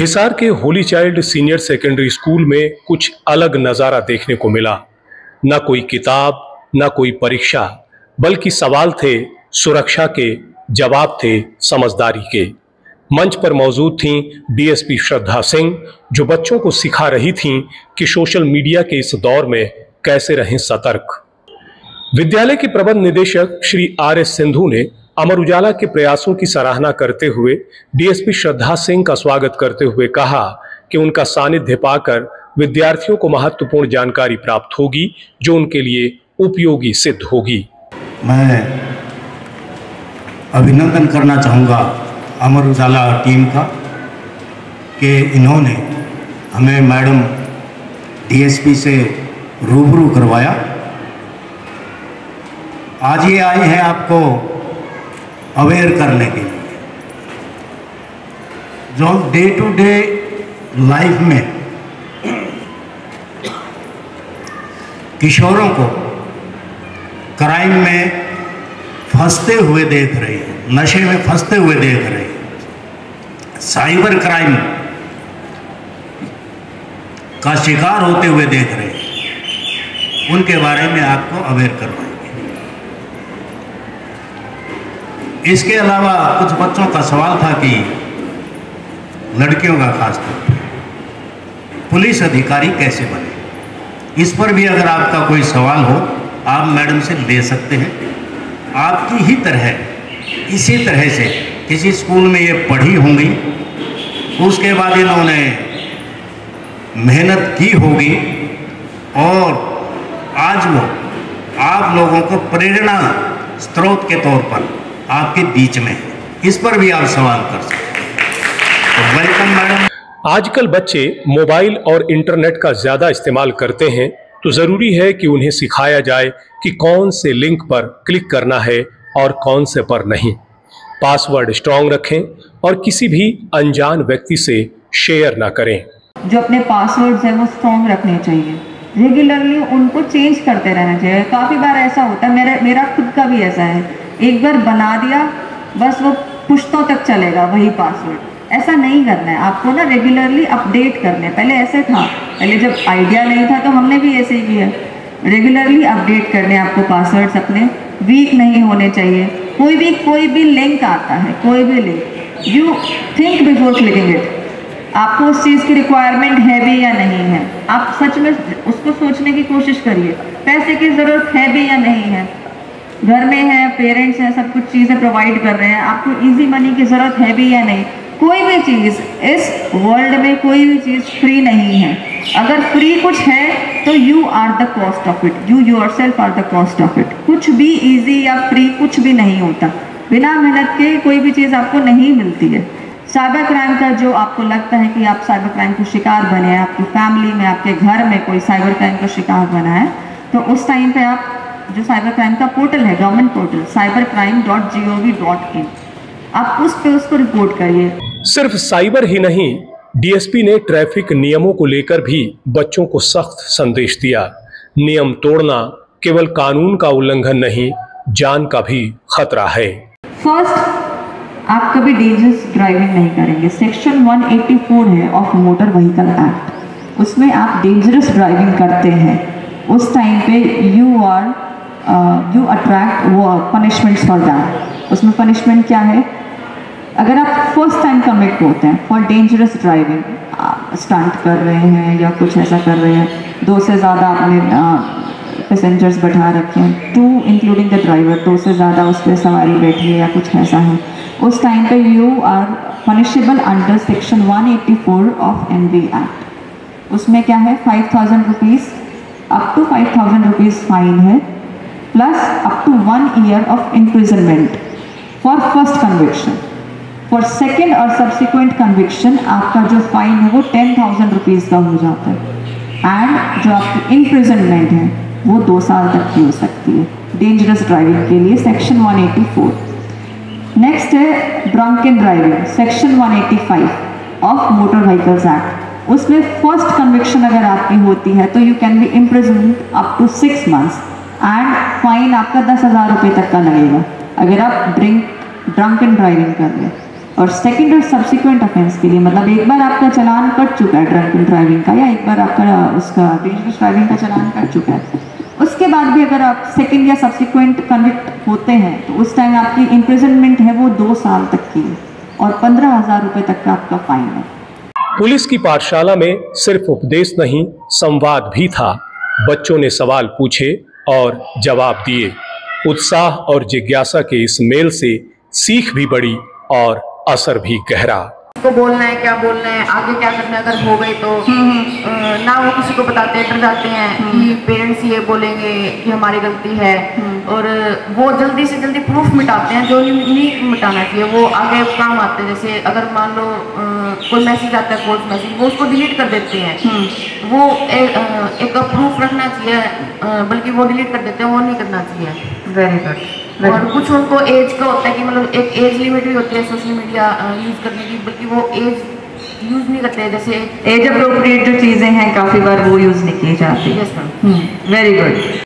हिसार के Holi child senior secondary school में कुछ अलग नजारा देखने को मिला। न कोई किताब, न कोई परीक्षा, बल्कि सवाल थे सुरक्षा के, जवाब थे समझदारी के। मंच पर मौजूद थीं डीएसपी श्रद्धा सिंह, जो बच्चों को सिखा रही थीं कि सोशल मीडिया के इस दौर में कैसे रहें सतर्क। विद्यालय के प्रबंध निदेशक श्री आर.एस. सिंधु ने अमर उजाला के प्रयासों की सराहना करते हुए डीएसपी श्रद्धा सिंह का स्वागत करते हुए कहा कि उनका सानिध्य पाकर विद्यार्थियों को महत्वपूर्ण जानकारी प्राप्त होगी, जो उनके लिए उपयोगी सिद्ध होगी। मैं अभिनंदन करना चाहूँगा अमर उजाला टीम का कि इन्होंने हमें मैडम डीएसपी से रूबरू करवाया। आज ये आए हैं आपको अवेयर करने के लिए। जो डे टू डे लाइफ में किशोरों को क्राइम में फंसते हुए देख रहे हैं, नशे में फंसते हुए देख रहे हैं, साइबर क्राइम का शिकार होते हुए देख रहे हैं, उनके बारे में आपको अवेयर करवाएंगे। इसके अलावा कुछ बच्चों का सवाल था कि लड़कियों का खासतौर पर पुलिस अधिकारी कैसे बने। इस पर भी अगर आपका कोई सवाल हो आप मैडम से ले सकते हैं। आपकी ही तरह इसी तरह से किसी स्कूल में ये पढ़ी होंगी, उसके बाद इन्होंने मेहनत की होगी और आज वो आप लोगों को प्रेरणा स्रोत के तौर पर आपके बीच में, इस पर भी आप सवाल कर सकते हैं। तो वेलकम मैडम। आजकल बच्चे मोबाइल और इंटरनेट का ज्यादा इस्तेमाल करते हैं, तो जरूरी है कि उन्हें सिखाया जाए कि कौन से लिंक पर क्लिक करना है और कौन से पर नहीं। पासवर्ड स्ट्रांग रखें और किसी भी अनजान व्यक्ति से शेयर ना करें। जो अपने पासवर्ड्स हैं वो स्ट्रांग रखने चाहिए। रेगुलरली उनको चेंज करते रहना चाहिए। काफ़ी बार ऐसा होता है, मेरा खुद का भी ऐसा है, एक बार बना दिया बस वो पुश्तों तक चलेगा वही पासवर्ड। ऐसा नहीं करना है, आपको ना रेगुलरली अपडेट करने। पहले ऐसे था, पहले जब आइडिया नहीं था तो हमने भी ऐसे ही किया। रेगुलरली अपडेट करने आपको पासवर्ड्स अपने, वीक नहीं होने चाहिए। कोई भी लिंक आता है, कोई भी link, you think before clicking it. आपको उस चीज़ की रिक्वायरमेंट है भी या नहीं है, आप सच में उसको सोचने की कोशिश करिए। पैसे की ज़रूरत है भी या नहीं है, घर में है, पेरेंट्स हैं, सब कुछ चीज़ें प्रोवाइड कर रहे हैं, आपको इजी मनी की ज़रूरत है भी या नहीं। कोई भी चीज़ इस वर्ल्ड में, कोई भी चीज़ फ्री नहीं है। अगर फ्री कुछ है तो you are the cost of it, you yourself are the cost of it. कुछ भी इजी या फ्री कुछ भी नहीं होता, बिना मेहनत के कोई भी चीज़ आपको नहीं मिलती है। साइबर क्राइम का जो आपको लगता है कि आप साइबर क्राइम का शिकार बने हैं, आपकी फैमिली में, आपके घर में कोई साइबर क्राइम का शिकार बना है, तो उस टाइम पे आप जो साइबर क्राइम का पोर्टल है, गवर्नमेंट पोर्टल cybercrime.gov.in, आप उस पे उसको रिपोर्ट करिए। सिर्फ साइबर ही नहीं, डीएसपी ने ट्रैफिक नियमों को लेकर भी बच्चों को सख्त संदेश दिया। नियम तोड़ना केवल कानून का उल्लंघन नहीं, जान का भी खतरा है। फर्स्ट, आप कभी डेंजरस ड्राइविंग नहीं करेंगे। सेक्शन 184 है ऑफ मोटर व्हीकल एक्ट, उसमें आप डेंजरस ड्राइविंग करते हैं उस टाइम पे यू अट्रैक्ट वो पनिशमेंट्स फॉर दैट। उसमें पनिशमेंट क्या है, अगर आप फर्स्ट टाइम कमिट होते हैं फॉर डेंजरस ड्राइविंग, स्टंट कर रहे हैं या कुछ ऐसा कर रहे हैं, 2 से ज़्यादा आपने पैसेंजर्स बैठा रखे हैं, 2 इंक्लूडिंग द ड्राइवर, 2 से ज़्यादा उस पर सवारी बैठी है या कुछ ऐसा है, उस टाइम पे you are punishable under section 184 of MV act. उसमें क्या है, 5,000 rupees up to 5,000 rupees fine है, plus up to 1 year of imprisonment for first conviction. For second और सब्सिक्वेंट कन्विक्शन आपका जो फाइन है वो 10,000 रुपीज़ का हो जाता है, एंड जो आपकी इम्प्रिजनमेंट है वो 2 साल तक की हो सकती है डेंजरस ड्राइविंग के लिए, सेक्शन 184। नेक्स्ट है drunken driving, section 185 of motor vehicles act. उसमें फर्स्ट कन्विक्शन अगर आपकी होती है तो you can be imprisoned up to 6 months and fine आपका 10,000 रुपये तक का लगेगा अगर आप ड्रंकन ड्राइविंग कर रहे हैं। और सेकंड और सब्सिक्वेंट ऑफेंस के लिए, मतलब एक बार आपका चालान कट चुका है ड्रंकन ड्राइविंग का, या एक बार आपका उसका डेंजरस ड्राइविंग का चालान कट चुका है, उसके बाद भी अगर आप सेकंड या सब्सिक्वेंट कन्विक्ट होते हैं तो उस टाइम आपकी इम्प्रिजनमेंट है वो 2 साल तक की है और 15,000 रुपये तक का आपका फाइन है। पुलिस की पाठशाला में सिर्फ उपदेश नहीं, संवाद भी था। बच्चों ने सवाल पूछे और जवाब दिए। उत्साह और जिज्ञासा के इस मेल से सीख भी बढ़ी और असर भी गहरा। को बोलना है, क्या बोलना है, आगे क्या करना है, अगर हो गई तो ना वो किसी को बताते हैं, डर जाते हैं कि पेरेंट्स ये बोलेंगे कि हमारी गलती है, और वो जल्दी से जल्दी प्रूफ मिटाते हैं जो नहीं मिटाना चाहिए, वो आगे काम आते हैं। जैसे अगर मान लो कोई मैसेज आता है, फॉल्स मैसेज, वो उसको डिलीट कर देते हैं। वो एक प्रूफ रखना चाहिए, बल्कि वो डिलीट कर देते हैं, वो नहीं करना चाहिए। Very good. और कुछ उनको एज का होता है कि मतलब एक एज लिमिट भी होती है सोशल मीडिया यूज़ करने की, बल्कि वो एज यूज़ नहीं करते हैं। जैसे एज अप्रोप्रिएट जो चीज़ें हैं काफ़ी बार वो यूज़ नहीं की जाती। Yes ma'am. Very good.